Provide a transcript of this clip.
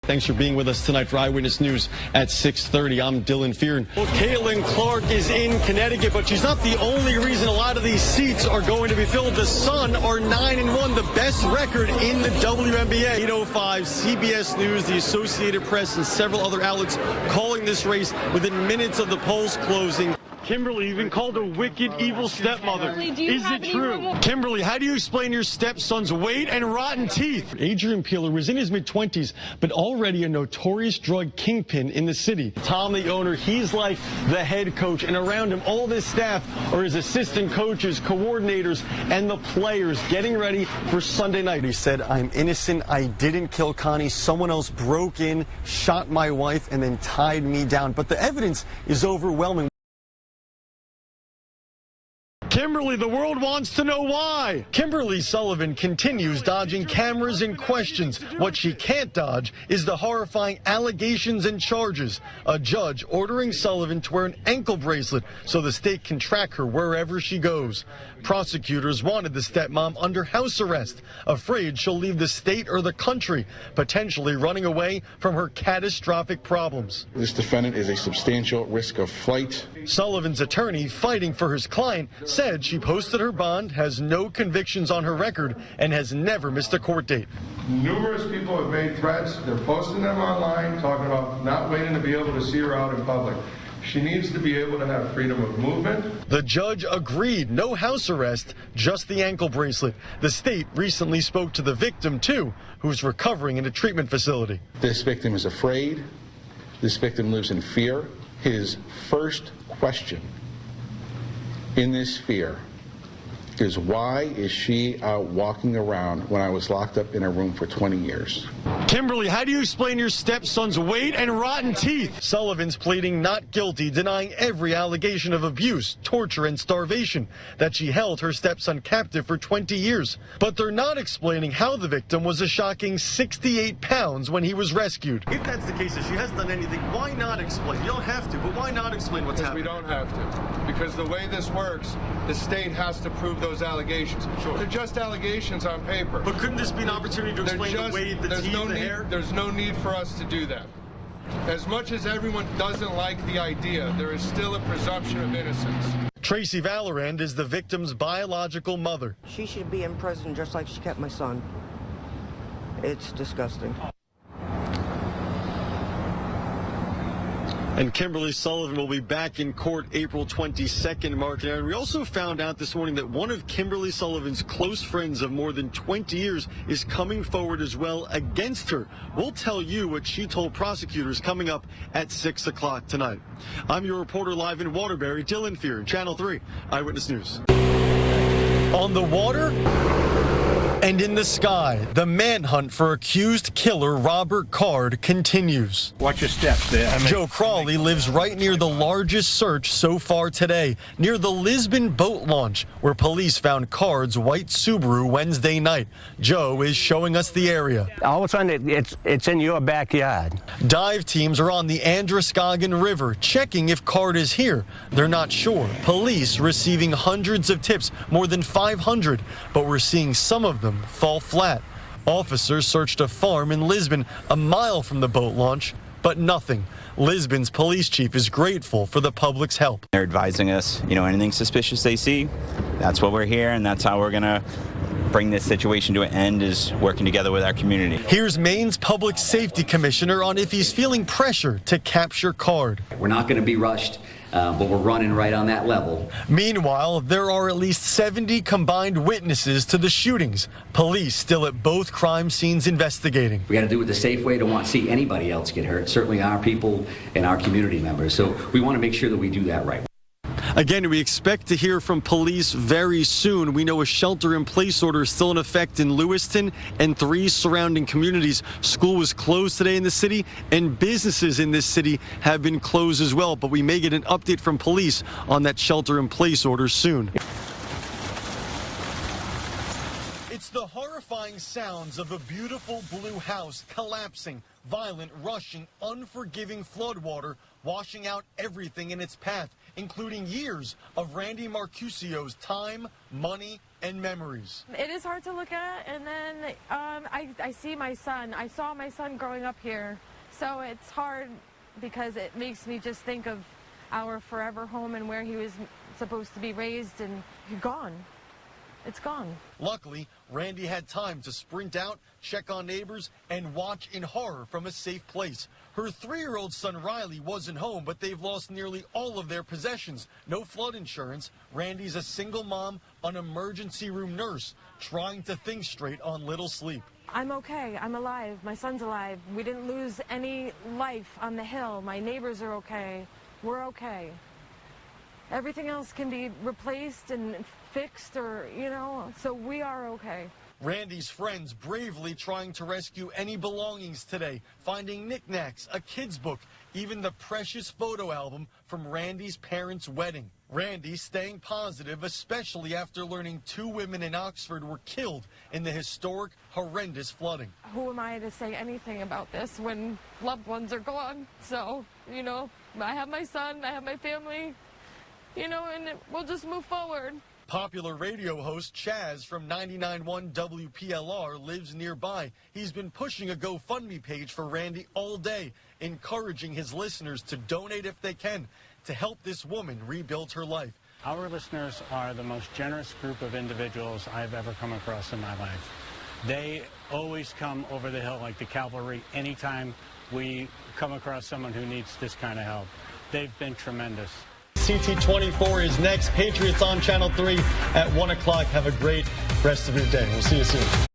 Thanks for being with us tonight for Eyewitness News at 6:30. I'm Dylan Fearon. Well, Caitlin Clark is in Connecticut, but she's not the only reason a lot of these seats are going to be filled. The Sun are 9-1, the best record in the WNBA. 8:05, CBS News, the Associated Press, and several other outlets calling this race within minutes of the polls closing. Kimberly, you've been called a wicked, evil stepmother. Is it true? Kimberly, how do you explain your stepson's weight and rotten teeth? Adrian Peeler was in his mid-20s, but already a notorious drug kingpin in the city. Tom, the owner, he's like the head coach, and around him, all this staff are his assistant coaches, coordinators, and the players getting ready for Sunday night. He said, "I'm innocent. I didn't kill Connie. Someone else broke in, shot my wife, and then tied me down." But the evidence is overwhelming. Kimberly, the world wants to know why. Kimberly Sullivan continues dodging cameras and questions. What she can't dodge is the horrifying allegations and charges. A judge ordering Sullivan to wear an ankle bracelet so the state can track her wherever she goes. Prosecutors wanted the stepmom under house arrest, afraid she'll leave the state or the country, potentially running away from her catastrophic problems. This defendant is a substantial risk of flight. Sullivan's attorney, fighting for his client, said she posted her bond, has no convictions on her record, and has never missed a court date. Numerous people have made threats. They're posting them online, talking about not waiting to be able to see her out in public. She needs to be able to have freedom of movement. The judge agreed, no house arrest, just the ankle bracelet. The state recently spoke to the victim, too, who's recovering in a treatment facility. This victim is afraid. This victim lives in fear. His first question in this fear is, why is she out walking around when I was locked up in a room for 20 years? Kimberly, how do you explain your stepson's weight and rotten teeth? Sullivan's pleading not guilty, denying every allegation of abuse, torture, and starvation, that she held her stepson captive for 20 years. But they're not explaining how the victim was a shocking 68 pounds when he was rescued. If that's the case, if she hasn't done anything, why not explain? You don't have to, but why not explain what's happening? We don't have to. Because the way this works, the state has to prove those allegations. Sure. They're just allegations on paper. But couldn't this be an opportunity to explain the weight, the teeth, the hair? There's no need for us to do that. As much as everyone doesn't like the idea, there is still a presumption of innocence. Tracy Valorand is the victim's biological mother. She should be in prison just like she kept my son. It's disgusting. And Kimberly Sullivan will be back in court April 22nd, Mark. And we also found out this morning that one of Kimberly Sullivan's close friends of more than 20 years is coming forward as well against her. We'll tell you what she told prosecutors coming up at 6 o'clock tonight. I'm your reporter live in Waterbury, Dylan Fearon, Channel 3 Eyewitness News. On the water and in the sky, the manhunt for accused killer Robert Card continues. Watch your steps there. Joe Crawley lives right near the largest search so far today, near the Lisbon boat launch, where police found Card's white Subaru Wednesday night. Joe is showing us the area. All of a sudden, it's in your backyard. Dive teams are on the Androscoggin River checking if Card is here. They're not sure. Police receiving hundreds of tips, more than 500, but we're seeing some of them fall flat. Officers searched a farm in Lisbon, a mile from the boat launch, but nothing. Lisbon's police chief is grateful for the public's help. They're advising us, anything suspicious they see, that's what we're here, and that's how we're going to bring this situation to an end, is working together with our community. Here's Maine's Public Safety Commissioner on if he's feeling pressure to capture Card. We're not going to be rushed, but we're running right on that level. Meanwhile, there are at least 70 combined witnesses to the shootings. Police still at both crime scenes investigating. We got to do it the safe way. Don't want to see anybody else get hurt, certainly our people and our community members. So we want to make sure that we do that right. Again, we expect to hear from police very soon. We know a shelter-in-place order is still in effect in Lewiston and 3 surrounding communities. School was closed today in the city, and businesses in this city have been closed as well. But we may get an update from police on that shelter-in-place order soon. It's the horrifying sounds of a beautiful blue house collapsing, violent, rushing, unforgiving floodwater washing out everything in its path, including years of Randy Marcuccio's time, money, and memories. It is hard to look at, and then I I see my son. I saw my son growing up here. So it's hard because it makes me just think of our forever home and where he was supposed to be raised, and he's gone. It's gone. Luckily, Randy had time to sprint out, check on neighbors, and watch in horror from a safe place. Her 3-year-old son Riley wasn't home, but they've lost nearly all of their possessions. No flood insurance. Randy's a single mom, an emergency room nurse, trying to think straight on little sleep. I'm okay. I'm alive. My son's alive. We didn't lose any life on the hill. My neighbors are okay. We're okay. Everything else can be replaced and fixed, or, you know, so we are okay. Randy's friends bravely trying to rescue any belongings today, finding knickknacks, a kid's book, even the precious photo album from Randy's parents' wedding. Randy staying positive, especially after learning 2 women in Oxford were killed in the historic, horrendous flooding. Who am I to say anything about this when loved ones are gone? So, you know, I have my son, I have my family, you know, and we'll just move forward. Popular radio host Chaz from 99.1 WPLR lives nearby. He's been pushing a GoFundMe page for Randy all day, encouraging his listeners to donate if they can to help this woman rebuild her life. Our listeners are the most generous group of individuals I've ever come across in my life. They always come over the hill like the cavalry anytime we come across someone who needs this kind of help. They've been tremendous. CT24 is next. Patriots on Channel 3 at 1 o'clock. Have a great rest of your day. We'll see you soon.